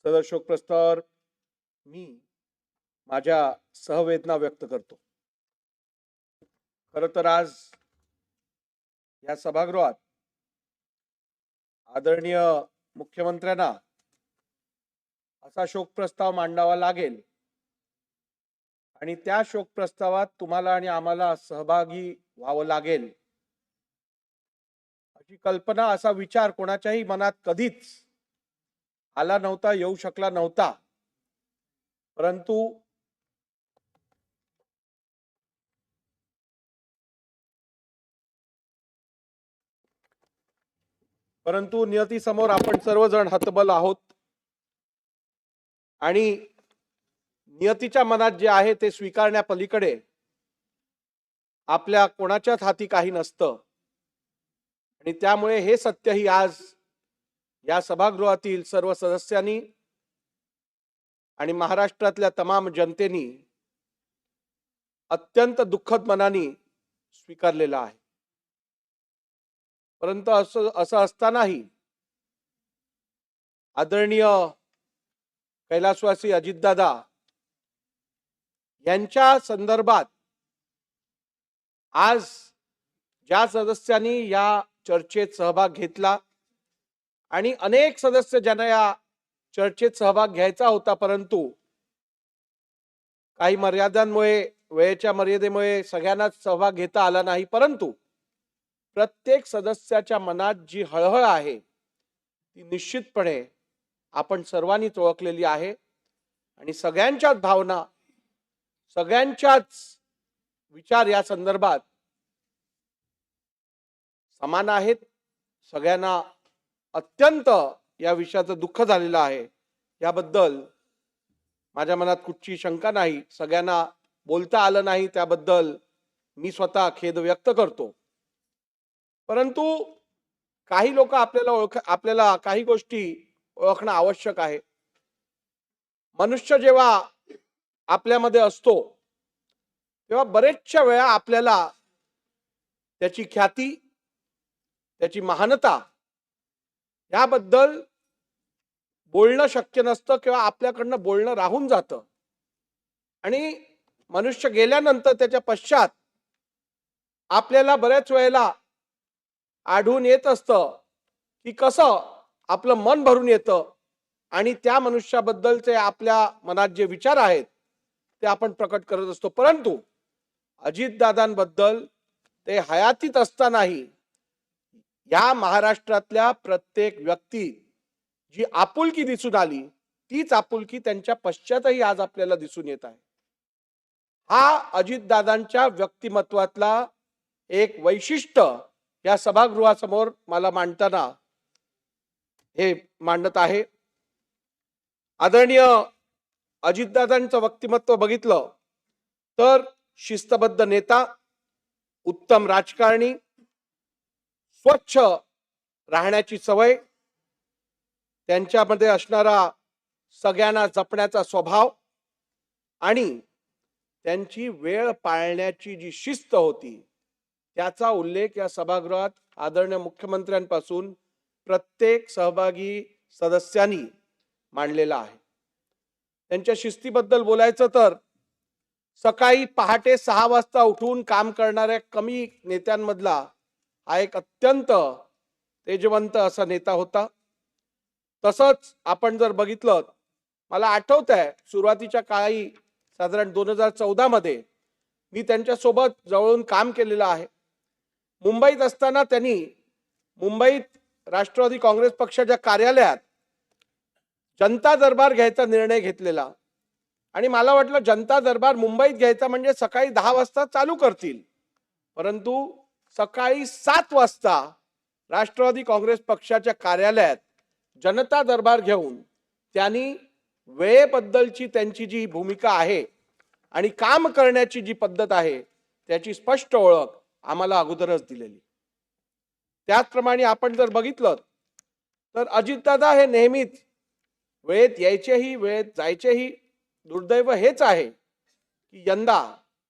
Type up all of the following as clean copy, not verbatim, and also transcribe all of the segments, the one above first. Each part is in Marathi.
सदर शोक प्रस्तावावर मी माझ्या सहवेदना व्यक्त करतो। खरं तर आज या सभागृहात आदरणीय मुख्यमंत्र्यांना असा शोक प्रस्ताव मांडावा लागेल आणि त्या शोक प्रस्तावात तुम्हाला आणि आम्हाला सहभागी व्हावं लागेल अशी कल्पना, असा विचार कोणाच्याही मनात कधीच आला नव्हता, येऊ शकला नव्हता। परंतु नियतीसमोर आपण सर्वजण हतबल आहोत आणि नियतीच्या मनात जे आहे ते स्वीकारण्यापलीकडे आपल्या कोणाच्याच हाती काही नसतं आणि त्यामुळे हे सत्यही आज या सभागृहातील सर्व सदस्यांनी आणि महाराष्ट्रातल्या तमाम जनतेने अत्यंत दुःखद मनाने स्वीकारलेलं आहे। परंतु असं असतानाही आदरणीय कैलासवासी अजितदादा यांच्या संदर्भात आज ज्या सदस्यांनी या चर्चेत सहभाग घेतला आणि अनेक सदस्य ज्यांना या चर्चेत सहभाग घ्यायचा होता, परंतु काही मर्यादांमुळे, वेळेच्या मर्यादेमुळे सगळ्यांनाच सहभाग घेता आला नाही, परंतु प्रत्येक सदस्याच्या मनात जी हळहळ आहे ती निश्चितपणे आपण सर्वांनीच ओळखलेली आहे आणि सगळ्यांच्याच भावना, सगळ्यांच्याच विचार या संदर्भात समान आहेत। सगळ्यांना अत्यंत या विषयाचं दुःख झालेलं आहे, याबद्दल माझ्या मनात कुठची शंका नाही। सगळ्यांना बोलता आलं नाही त्याबद्दल मी स्वतः खेद व्यक्त करतो। परंतु काही लोक आपल्याला काही गोष्टी ओळखणं आवश्यक आहे। मनुष्य जेव्हा आपल्यामध्ये असतो तेव्हा बरेचशा वेळा आपल्याला त्याची ख्याती, त्याची महानता याबद्दल बोलणं शक्य नसतं किंवा आपल्याकडनं बोलणं राहून जातं आणि मनुष्य गेल्यानंतर त्याच्या पश्चात आपल्याला बऱ्याच वेळेला आढळून येत असतं की कसं आपलं मन भरून येतं आणि त्या मनुष्याबद्दलचे आपल्या मनात जे विचार आहेत ते आपण प्रकट करत असतो। परंतु अजितदादांबद्दल ते हयातीत असतानाही या महाराष्ट्रातल्या प्रत्येक व्यक्ती जी आपुलकी दिसून आली, तीच आपुलकी त्यांच्या पश्चातही आज आपल्याला दिसून येत आहे। हा अजितदादांच्या व्यक्तिमत्वातला एक वैशिष्ट्य या सभागृहासमोर मला मांडताना हे मांडत आहे। आदरणीय अजितदादांचं व्यक्तिमत्व बघितलं तर शिस्तबद्ध नेता, उत्तम राजकारणी, स्वच्छ राहण्याची सवय, त्यांच्यामध्ये असणारा सगळ्यांना जपण्याचा स्वभाव आणि त्यांची वेळ पाळण्याची जी शिस्त होती त्याचा उल्लेख या सभागृहात आदरणीय मुख्यमंत्र्यांपासून प्रत्येक सहभागी सदस्यांनी मांडलेला आहे। त्यांच्या शिस्तीबद्दल बोलायचं तर सकाळी पहाटे 6 वाजता उठून काम करणाऱ्या कमी नेत्यांमधला हा एक अत्यंत तेजवंत असा नेता होता। तसंच आपण जर बघितलं, मला आठवतंय सुरुवातीच्या काळी साधारण 2014 मध्ये मी त्यांच्यासोबत जवळून काम केलेलं आहे। मुंबईत असताना त्यांनी मुंबईत राष्ट्रवादी काँग्रेस पक्षाच्या कार्यालयात जनता दरबार घ्यायचा निर्णय घेतलेला आणि मला वाटलं जनता दरबार मुंबईत घ्यायचा म्हणजे सकाळी 10 वाजता चालू करतील, परंतु सकाळी 7 वाजता राष्ट्रवादी काँग्रेस पक्षाच्या कार्यालयात जनता दरबार घेऊन त्यांनी वेळेबद्दलची त्यांची जी भूमिका आहे आणि काम करण्याची जी पद्धत आहे त्याची स्पष्ट ओळख आम्हाला अगोदरच दिलेली। त्याचप्रमाणे आपण जर बघितलं तर अजितदादा हे नेहमीच वेळेत यायचेही वेळेत जायचेही। दुर्दैव हेच आहे की यंदा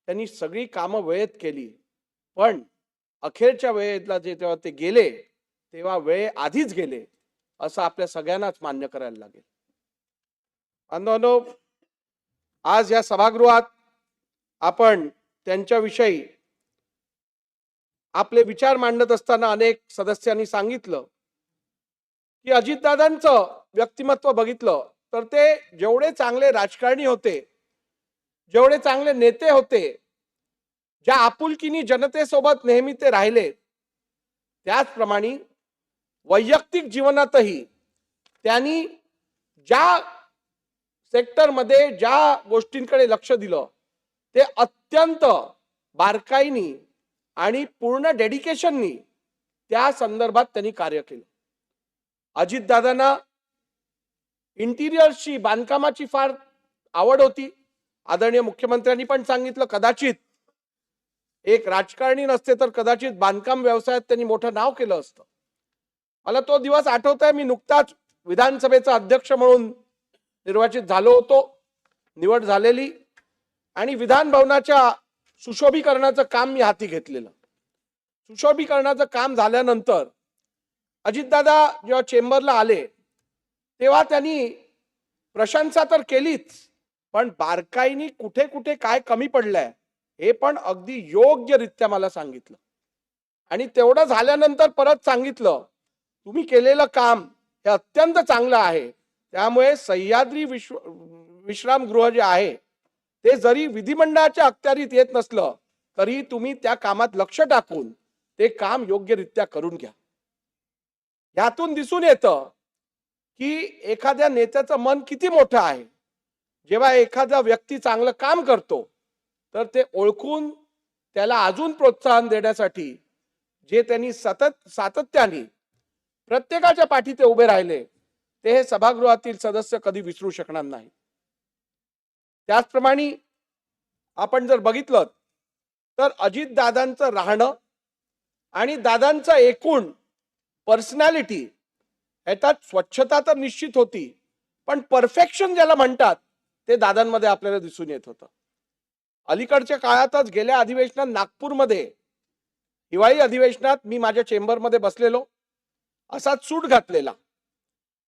त्यांनी सगळी कामं वेळेत केली, पण अखेरच्या वेळेला जेव्हा ते गेले तेव्हा वेळ आधीच गेले असं आपल्या सगळ्यांनाच मान्य करायला लागेल। बांधवांनो, आज या सभागृहात आपण त्यांच्याविषयी आपले विचार मांडत असताना अनेक सदस्यांनी सांगितलं की अजितदादांचं व्यक्तिमत्व बघितलं तर ते जेवढे चांगले राजकारणी होते, जेवढे चांगले नेते होते, ज्या आपुलकीने जनतेसोबत नेहमी ते राहिले, त्याचप्रमाणे वैयक्तिक जीवनातही त्यांनी ज्या सेक्टरमध्ये ज्या गोष्टींकडे लक्ष दिलं ते अत्यंत बारकाईने आणि पूर्ण डेडिकेशननी त्या संदर्भात त्यांनी कार्य केलं. अजितदादांना इंटिरियरची, बांधकामाची फार आवड होती. आदरणीय मुख्यमंत्र्यांनी पण सांगितलं, कदाचित एक राजकारणी नसते तर कदाचित बांधकाम व्यवसायात त्यांनी मोठं नाव केलं असतं. मला तो दिवस आठवत आहे. मी नुकताच विधानसभेचा अध्यक्ष म्हणून निर्वाचित झालो होतो, निवड झालेली, आणि विधान भवनाच्या सुशोभीकरणाचं काम मी हाती घेतलेलं. सुशोभीकरणाचं काम झाल्यानंतर अजितदादा जेव्हा चेंबरला आले तेव्हा त्यांनी प्रशंसा तर केलीच, पण बारकाईनी कुठे कुठे काय कमी पडलंय हे पण अगदी योग्यरित्या मला सांगितलं. आणि तेवढं झाल्यानंतर परत सांगितलं, तुम्ही केलेलं काम हे अत्यंत चांगलं आहे, त्यामुळे सह्याद्री विश्रामगृह जे आहे ते जरी विधिमंडळाच्या अखत्यारीत येत नसलं तरी तुम्ही त्या कामात लक्ष टाकून ते काम योग्यरित्या करून घ्या. यातून दिसून येतं की एखाद्या नेत्याचं मन किती मोठं आहे. जेव्हा एखादा व्यक्ती चांगलं काम करतो तर ते ओळखून त्याला अजून प्रोत्साहन देण्यासाठी जे त्यांनी सातत्याने प्रत्येकाच्या पाठी ते उभे राहिले ते हे सभागृहातील सदस्य कधी विसरू शकणार नाही. त्याचप्रमाणे आपण जर बघितलं तर अजितदादांचं राहणं आणि दादांचं एकूण पर्सनॅलिटी याच्यात स्वच्छता तर निश्चित होती, पण परफेक्शन ज्याला म्हणतात ते दादांमध्ये आपल्याला दिसून येत होतं. अलीकडच्या काळातच गेल्या अधिवेशनात नागपूरमध्ये हिवाळी अधिवेशनात मी माझ्या चेंबरमध्ये बसलेलो, असाच सूट घातलेला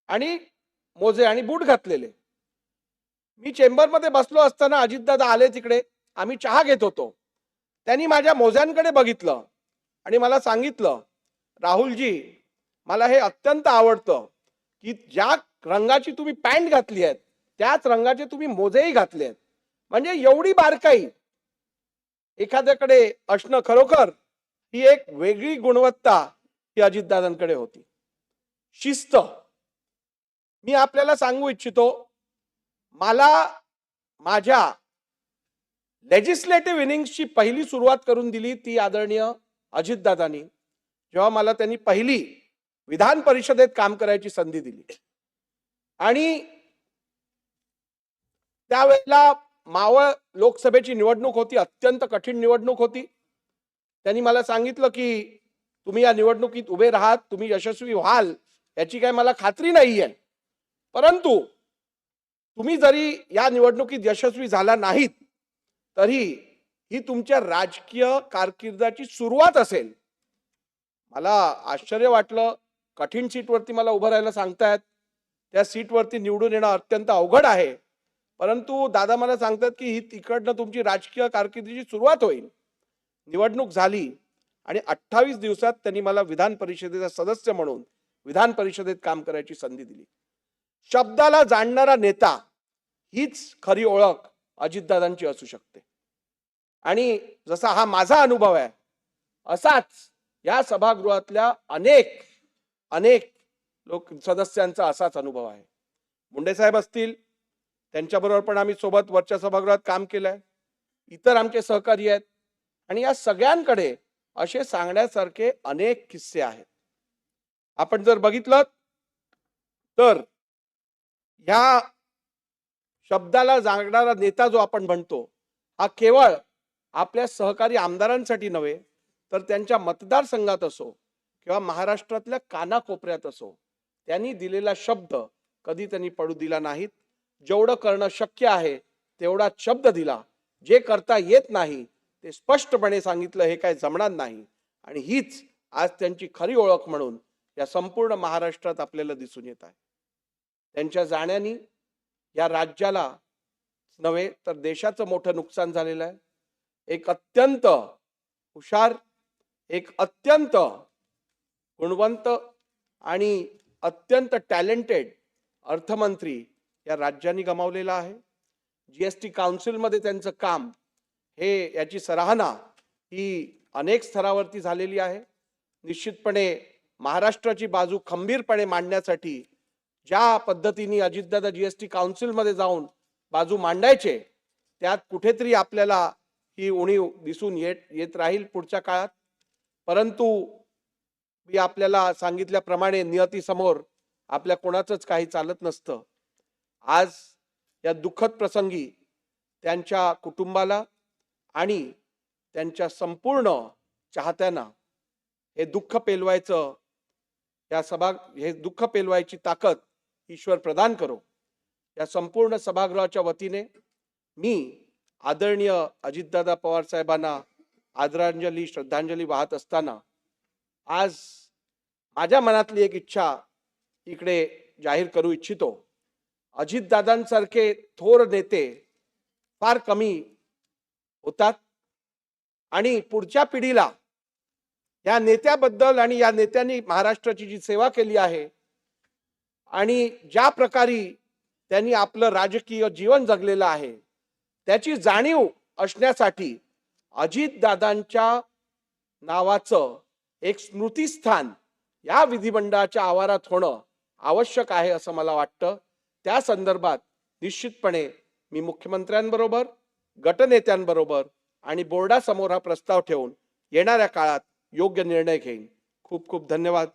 आणि मोजे आणि बूट घातलेले. मी चेंबरमध्ये बसलो असताना अजितदादा आले तिकडे. आम्ही चहा घेत होतो. त्यांनी माझ्या मोज्यांकडे बघितलं आणि मला सांगितलं, राहुलजी, मला हे अत्यंत आवडतं की ज्या रंगाची तुम्ही पॅन्ट घातली आहे त्याच रंगाचे तुम्ही मोजेही घातले आहेत. म्हणजे एवढी बारकाई एखाद्याकडे असणं खरोखर ही एक वेगळी गुणवत्ता ही अजितदादांकडे होती. शिस्त. मी आपल्याला सांगू इच्छितो, मला माझ्या लेजिस्लेटिव्ह इनिंग्सची पहिली सुरुवात करून दिली ती आदरणीय अजितदादांनी, जेव्हा मला त्यांनी पहिली विधान परिषदेत काम करायची संधी दिली. आणि त्यावेळेला मावळ लोकसभेची निवडणूक होती, अत्यंत कठीण निवडणूक होती. त्यांनी मला सांगितलं की तुम्ही या निवडणुकीत उभे राहात, तुम्ही यशस्वी व्हाल याची काही मला खात्री नाहीये, परंतु तुम्ही जरी या निवडणुकीत यशस्वी झाला नाहीत तरी ही तुमच्या राजकीय कारकिर्दीची सुरुवात असेल. मला आश्चर्य वाटलं. कठीण सीटवरती मला उभं राहायला सांगतायत, त्या सीटवरती निवडून येणं अत्यंत अवघड आहे, परंतु दादा मला सांगतात की ही तिकडनं तुमची राजकीय कारकिर्दीची सुरुवात होईल. निवडणूक झाली आणि 28 दिवसात त्यांनी मला विधान परिषदेचा सदस्य म्हणून विधान परिषदेत काम करायची संधी दिली. शब्दाला जाणणारा नेता हीच खरी ओळख अजितदादांची असू शकते. आणि जसा हा माझा अनुभव आहे असाच या सभागृहातल्या अनेक लोक सदस्यांचा असाच अनुभव आहे. मुंडे साहेब असतील, त्यांच्याबरोबर पण आम्ही सोबत वरच्या सभागृहात काम केलंय. इतर आमचे सहकारी आहेत आणि या सगळ्यांकडे असे सांगण्यासारखे अनेक किस्से आहेत. आपण जर बघितलं तर ह्या शब्दाला जागणारा नेता जो आपण म्हणतो हा केवळ आपल्या सहकारी आमदारांसाठी नव्हे तर त्यांच्या मतदारसंघात असो किंवा महाराष्ट्रातल्या कानाकोपऱ्यात असो, त्यांनी दिलेला शब्द कधी त्यांनी पडू दिला नाहीत. जेवढं करणं शक्य आहे तेवढा शब्द दिला. जे करता येत नाही ते स्पष्टपणे सांगितलं, हे काय जमणार नाही. आणि हीच आज त्यांची खरी ओळख म्हणून या संपूर्ण महाराष्ट्रात आपल्याला दिसून येत आहे. त्यांच्या जाण्याने या राज्याला नव्हे तर देशाचं मोठं नुकसान झालेलं आहे. एक अत्यंत हुशार, एक अत्यंत गुणवंत आणि अत्यंत टॅलेंटेड अर्थमंत्री या राज्याने गमावलेला आहे. जीएसटी काउन्सिलमध्ये त्यांचं काम हे याची सराहना ही अनेक स्तरावरती झालेली आहे. निश्चितपणे महाराष्ट्राची बाजू खंबीरपणे मांडण्यासाठी ज्या पद्धतीने अजितदादा जीएसटी काउन्सिलमध्ये जाऊन बाजू मांडायचे, त्यात कुठेतरी आपल्याला ही उणीव दिसून येत राहील पुढच्या काळात. परंतु मी आपल्याला सांगितल्याप्रमाणे नियतीसमोर आपल्या कोणाचंच काही चालत नसतं. आज या दुःखद प्रसंगी त्यांच्या कुटुंबाला आणि त्यांच्या संपूर्ण चाहत्यांना हे दुःख पेलवायचं हे दुःख पेलवायची ताकद ईश्वर प्रदान करो. या संपूर्ण सभागृहाच्या वतीने मी आदरणीय अजितदादा पवार साहेबांना आदरांजली श्रद्धांजली वाहत असताना आज माझ्या मनातली एक इच्छा इकडे जाहीर करू इच्छितो. अजितदादांसारखे थोर नेते फार कमी होतात आणि पुढच्या पिढीला या नेत्याबद्दल आणि या नेत्यांनी महाराष्ट्राची जी सेवा केली आहे आणि ज्या प्रकारे त्यांनी आपलं राजकीय जीवन जगलेलं आहे त्याची जाणीव असण्यासाठी अजितदादांच्या नावाचं एक स्मृतिस्थान या विधिमंडळाच्या आवारात होणं आवश्यक आहे असं मला वाटतं. त्या संदर्भात निश्चितपणे मी मुख्यमंत्र्यांबरोबर, गटनेत्यांबरोबर आणि बोर्डासमोर हा प्रस्ताव ठेवून येणाऱ्या काळात योग्य निर्णय घेईन. खूप खूप धन्यवाद.